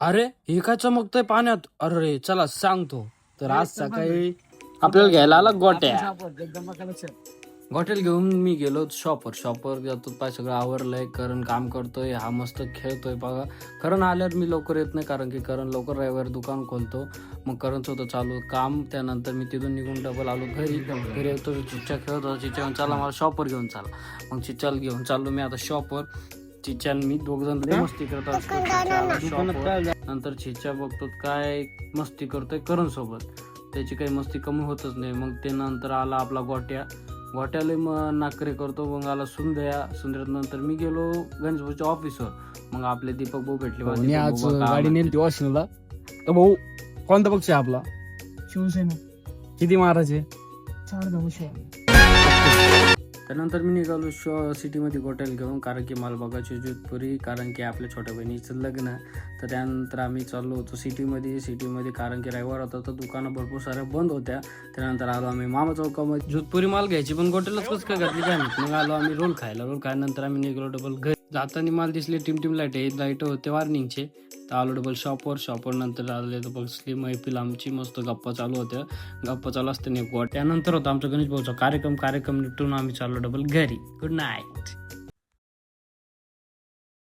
अरे हे काय चमकतंय पाण्यात? अरे चला सांगतो. तर आज सकाळी आपल्याला घ्यायला आला गोट्या. गोट्याला घेऊन मी गेलो शॉपवर जातो. पाय सगळं आवरलंय. करण काम करतोय, हा मस्त खेळतोय बघा. करण आल्यावर मी लवकर येत नाही, कारण की करण लवकर रविवारी दुकान खोलतो. मग करणचं होतं चालू काम. त्यानंतर मी तिथून निघून डबल आलो घरी येतो. चिच्चा खेळत होता. चिच्चा चला मला शॉपवर घेऊन चाला. मग चिच्चाला घेऊन चाललो मी आता शॉपवर. चिच्चा मी दोघ जण लय मस्ती करत असतो. नंतर चिच्चा बघतो काय मस्ती करतोय करण सोबत. त्याची काही मस्ती कमी होतच नाही. मग ते नंतर आला आपला गोट्याला मग नाकरे करतो. मग आला सुंदर्यात नंतर मी गेलो गणेशभाऊच्या ऑफिसवर. मग आपले दीपक भाऊ भेटले. आज गाडी नेली वॉशिंगला. तर भाऊ कोणता पक्ष आहे आपला? शिवसेना किती महाराज आहे? 4 गाव. त्यानंतर मी निघालो सिटीमध्ये गोट्याला घेऊन, कारण की मला बघायची जोधपुरी, कारण की आपल्या छोट्या बहिणीचं लग्न. तर त्यानंतर आम्ही चाललो होतो सिटीमध्ये कारण की रविवार होता तर दुकानं भरपूर साऱ्या बंद होत्या. त्यानंतर आलो आम्ही मामा चौकामध्ये जोधपुरी माल घ्यायची, पण गोट्यालाच कसं काय घातली काय माहिती. मग आलो आम्ही रोल खायनंतर आम्ही निघालो डबल घरी. जाताना माल दिसले टिम लाईट होते वॉर्निंगचे. तर आलो डबल शॉपवर नंतर आले तर बसली मैफिल आमची. मस्त गप्पा चालू होत्या. गप्पा चालू असताना त्यानंतर होता आमचा गणेश भाऊचा कार्यक्रम निपटून आम्ही चाललो डबल घरी. Good night.